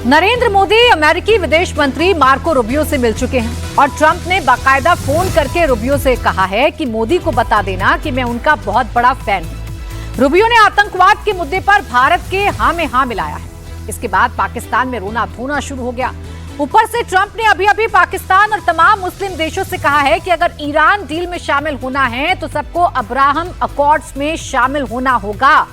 नरेंद्र मोदी अमेरिकी विदेश मंत्री मार्को रूबियो से मिल चुके हैं और ट्रंप ने बाकायदा फोन करके रूबियो से कहा है कि मोदी को बता देना कि मैं उनका बहुत बड़ा फैन हूं। रूबियो ने आतंकवाद के मुद्दे पर भारत के हां में हां मिलाया है। इसके बाद पाकिस्तान में रोना धोना शुरू हो गया। ऊपर से ट्रंप ने अभी पाकिस्तान और तमाम मुस्लिम देशों से कहा है कि अगर ईरान डील में शामिल होना है तो सबको अब्राहम अकॉर्ड्स में शामिल होना होगा।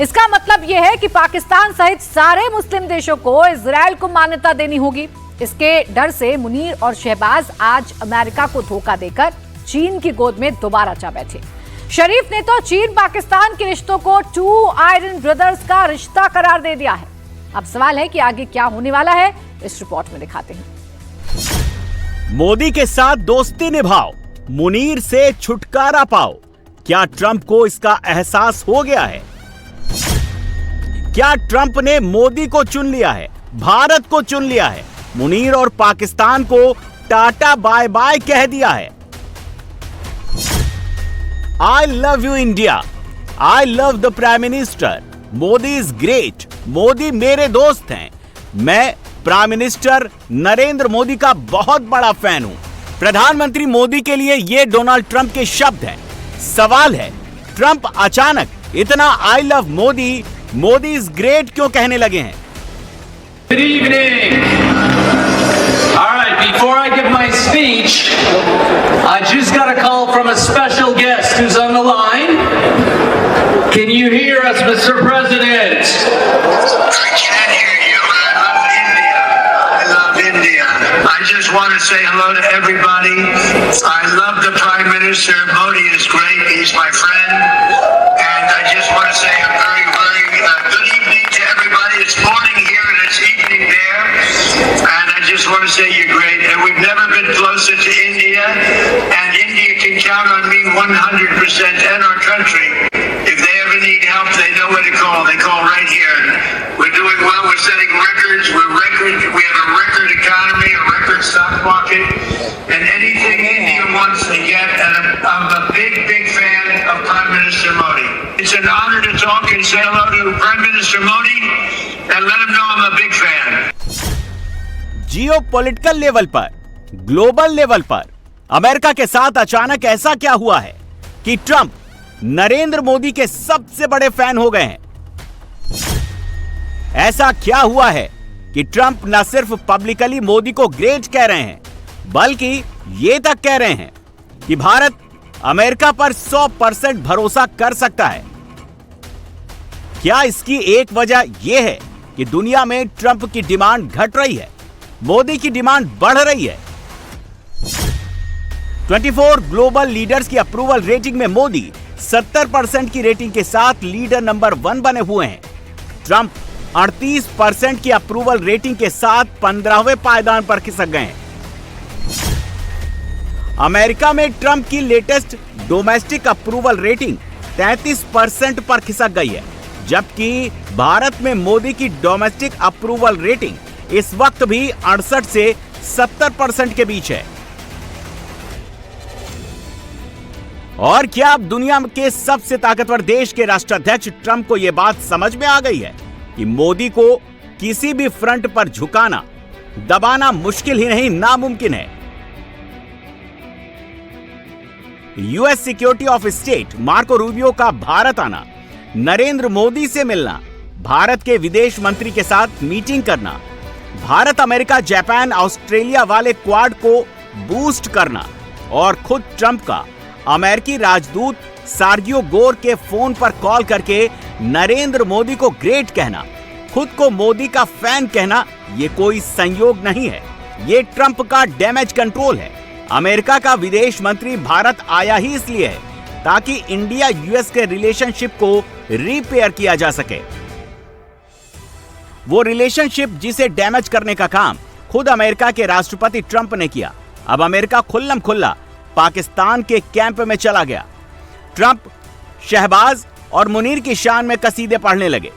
इसका मतलब यह है कि पाकिस्तान सहित सारे मुस्लिम देशों को इजरायल को मान्यता देनी होगी। इसके डर से मुनीर और शहबाज आज अमेरिका को धोखा देकर चीन की गोद में दोबारा जा बैठे। शरीफ ने तो चीन पाकिस्तान के रिश्तों को टू आयरन ब्रदर्स का रिश्ता करार दे दिया है। अब सवाल है कि आगे क्या होने वाला है, इस रिपोर्ट में दिखाते हैं। मोदी के साथ दोस्ती निभाओ, मुनीर से छुटकारा पाओ। क्या ट्रंप को इसका एहसास हो गया है? क्या ट्रंप ने मोदी को चुन लिया है, भारत को चुन लिया है, मुनीर और पाकिस्तान को टाटा बाय बाय कह दिया है? I love you India, I love the prime minister, Modi is great, Modi मेरे दोस्त हैं। मैं प्राइम मिनिस्टर नरेंद्र मोदी का बहुत बड़ा फैन हूं। प्रधानमंत्री मोदी के लिए ये डोनाल्ड ट्रंप के शब्द हैं। सवाल है, ट्रंप अचानक इतना I love Modi, Modi is great क्यों कहने लगे हैं? Good evening. All right, before I give my speech, I just got a call from a special guest who's on the line. Can you hear us, Mr. President? I can't hear you. I love India. I love India. I just want to say hello to everybody. I love the Prime Minister. Modi is great. He's my friend. And I just want to say a very good evening to everybody. It's morning here and it's evening there. And I just want to say you're great. And we've never been closer to India. And India can count on me 100% and our country. If they ever need help, they know where to call. They call right here. We're doing well. We're setting records. We have a record economy, a record stock market. And anything India wants to get. And I'm a big fan of Prime Minister Modi. It's an honor to talk and say hello to Prime Minister Modi and let him know I'm a big fan. Geopolitical level पर, global level पर America के साथ अचानक ऐसा क्या हुआ है कि ट्रंप नरेंद्र मोदी के सबसे बड़े फैन हो गए हैं? ऐसा क्या हुआ है कि ट्रंप न सिर्फ पब्लिकली मोदी को ग्रेट कह रहे हैं, बल्कि ये तक कह रहे हैं कि भारत अमेरिका पर 100% भरोसा कर सकता है? क्या इसकी एक वजह यह है कि दुनिया में ट्रंप की डिमांड घट रही है, मोदी की डिमांड बढ़ रही है? 24 ग्लोबल लीडर्स की अप्रूवल रेटिंग में मोदी 70% की रेटिंग के साथ लीडर नंबर 1 बने हुए हैं। ट्रंप 38% की अप्रूवल रेटिंग के साथ 15वें पायदान पर खिसक गए हैं। अमेरिका में ट्रंप की लेटेस्ट डोमेस्टिक अप्रूवल रेटिंग 33% पर खिसक गई है, जबकि भारत में मोदी की डोमेस्टिक अप्रूवल रेटिंग इस वक्त भी 68 से 70% के बीच है। और क्या अब दुनिया के सबसे ताकतवर देश के राष्ट्राध्यक्ष ट्रंप को यह बात समझ में आ गई है कि मोदी को किसी भी फ्रंट पर झुकाना, दबाना मुश्किल ही नहीं, नामुमकिन है? US security of state Marco Rubio का भारत आना, नरेंद्र मोदी से मिलना, भारत के विदेश मंत्री के साथ मीटिंग करना, भारत अमेरिका जापान ऑस्ट्रेलिया वाले क्वाड को बूस्ट करना और खुद ट्रंप का अमेरिकी राजदूत सार्गियो गोर के फोन पर कॉल करके नरेंद्र मोदी को ग्रेट कहना, खुद को मोदी का फैन कहना, ये कोई संयोग नहीं है, ये ट्रंप का डैमेज कंट्रोल है। अमेरिका का विदेश मंत्री भारत आया ही इसलिए है ताकि इंडिया यूएस के रिलेशनशिप को रिपेयर किया जा सके। वो रिलेशनशिप जिसे डैमेज करने का काम खुद अमेरिका के राष्ट्रपति ट्रंप ने किया। अब अमेरिका खुल्लम खुल्ला पाकिस्तान के कैंप में चला गया। ट्रंप शहबाज और मुनीर की शान में कसीदे पढ़ने लगे।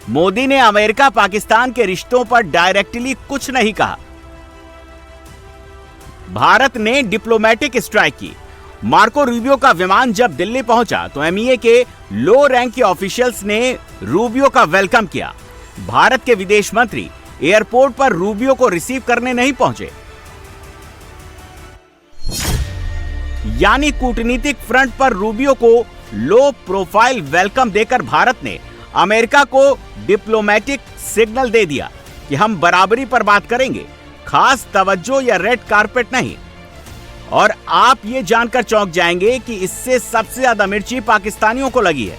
मोदी ने अमेरिका पाकिस्तान के रिश्तों पर डायरेक्टली कुछ नहीं कहा। भारत ने डिप्लोमेटिक स्ट्राइक की। मार्को रूबियो का विमान जब दिल्ली पहुंचा तो एमईए के लो रैंक के ऑफिशियल्स ने रूबियो का वेलकम किया। भारत के विदेश मंत्री एयरपोर्ट पर रूबियो को रिसीव करने नहीं पहुंचे। यानी कूटनीतिक फ्रंट पर रूबियो को लो प्रोफाइल वेलकम देकर भारत ने अमेरिका को डिप्लोमेटिक सिग्नल दे दिया कि हम बराबरी पर बात करेंगे, खास तवज्जो या रेड कारपेट नहीं। और आप ये जानकर चौंक जाएंगे कि इससे सबसे ज्यादा मिर्ची पाकिस्तानियों को लगी है।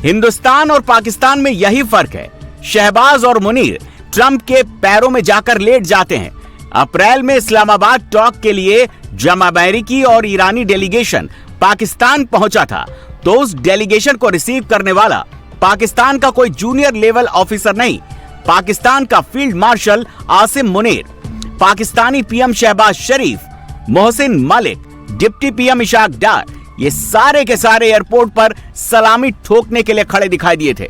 हिंदुस्तान और पाकिस्तान में यही फर्क है। शहबाज और मुनीर ट्रंप के पैरों में जाकर लेट जाते हैं। अप्रैल में इस्लामाबाद टॉक के लिए जब अमेरिकी और ईरानी डेलीगेशन पाकिस्तान पहुंचा था, तो उस डेलीगेशन को रिसीव करने वाला पाकिस्तान का कोई जूनियर लेवल ऑफिसर नहीं, पाकिस्तान का field marshal Asim Munir, Pakistani PM Shehbaz Sharif, Mohsin Malik, deputy PM Ishaq Dar, ये सारे के सारे एयरपोर्ट पर सलामी ठोकने के लिए खड़े दिखाई दिए थे।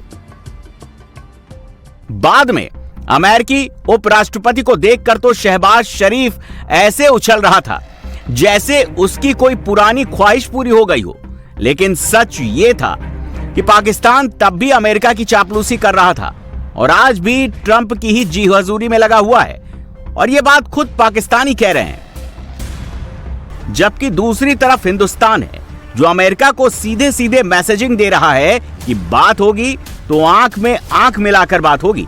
बाद में अमेरिकी उपराष्ट्रपति को देखकर तो शहबाज शरीफ ऐसे उछल रहा था जैसे उसकी कोई पुरानी ख्वाहिश पूरी हो गई हो। लेकिन सच ये था कि पाकिस्तान तब भी अमेरिका की चापलूसी कर रहा था और आज भी ट्रंप की ही जी हजूरी में लगा हुआ है। और ये बात खुद पाकिस्तानी कह रहे हैं। जबकि दूसरी तरफ हिंदुस्तान है जो अमेरिका को सीधे सीधे मैसेजिंग दे रहा है कि बात होगी तो आंख में आंख मिलाकर बात होगी।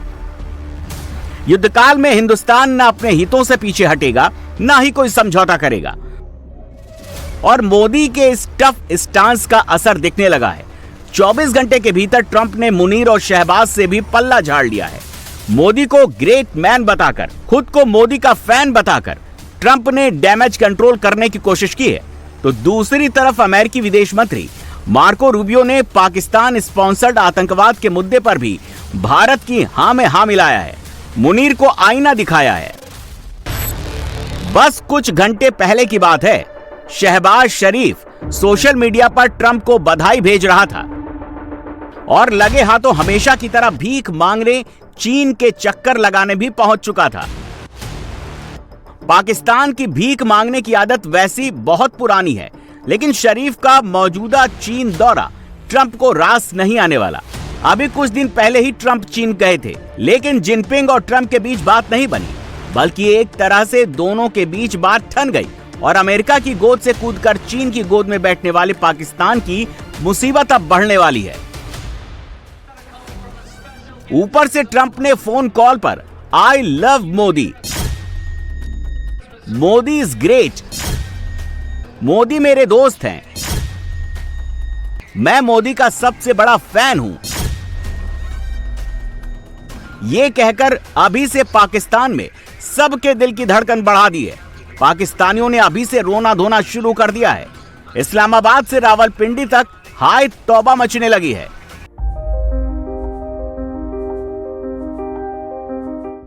युद्धकाल में हिंदुस्तान न अपने हितों से पीछे हटेगा, ना ही कोई समझौता करेगा। और मोदी के इस टफ स्टांस का असर दिखने लगा है। 24 घंटे के भीतर ट्रंप ने मुनीर और शहबाज से भी पल्ला झाड़ लिया है। मोदी को ग्रेट मैन बताकर, खुद को मोदी का फैन बताकर ट्रंप ने डैमेज कंट्रोल करने की कोशिश की है। तो दूसरी तरफ अमेरिकी विदेश मंत्री मार्को रूबियो ने पाकिस्तान स्पॉन्सर्ड आतंकवाद के मुद्दे पर भी भारत की हां में हां मिलाया है, मुनीर को आईना दिखाया है। बस कुछ घंटे पहले की बात है, शहबाज शरीफ सोशल मीडिया पर ट्रंप को बधाई भेज रहा था और लगे हाथों हमेशा की तरह भीख मांगने, चीन के चक्कर लगाने भी पहुंच चुका था। पाकिस्तान की भीख मांगने की आदत वैसी बहुत पुरानी है, लेकिन शरीफ का मौजूदा चीन दौरा ट्रंप को रास नहीं आने वाला। अभी कुछ दिन पहले ही ट्रंप चीन गए थे, लेकिन जिनपिंग और ट्रंप के बीच बात नहीं बनी, बल्कि एक तरह से दोनों के बीच बात ठन गई और अमेरिका की गोद से कूदकर चीन की गोद में बैठने वाले पाकिस्तान की मुसीबत अब बढ़ने वाली है। ऊपर से ट्रंप ने फोन कॉल पर I love Modi, Modi is great, Modi मेरे दोस्त हैं, मैं मोदी का सबसे बड़ा फैन हूं, ये कहकर अभी से पाकिस्तान में सबके दिल की धड़कन बढ़ा दी है। पाकिस्तानियों ने अभी से रोना धोना शुरू कर दिया है। इस्लामाबाद से रावलपिंडी तक हाय तौबा मचने लगी है।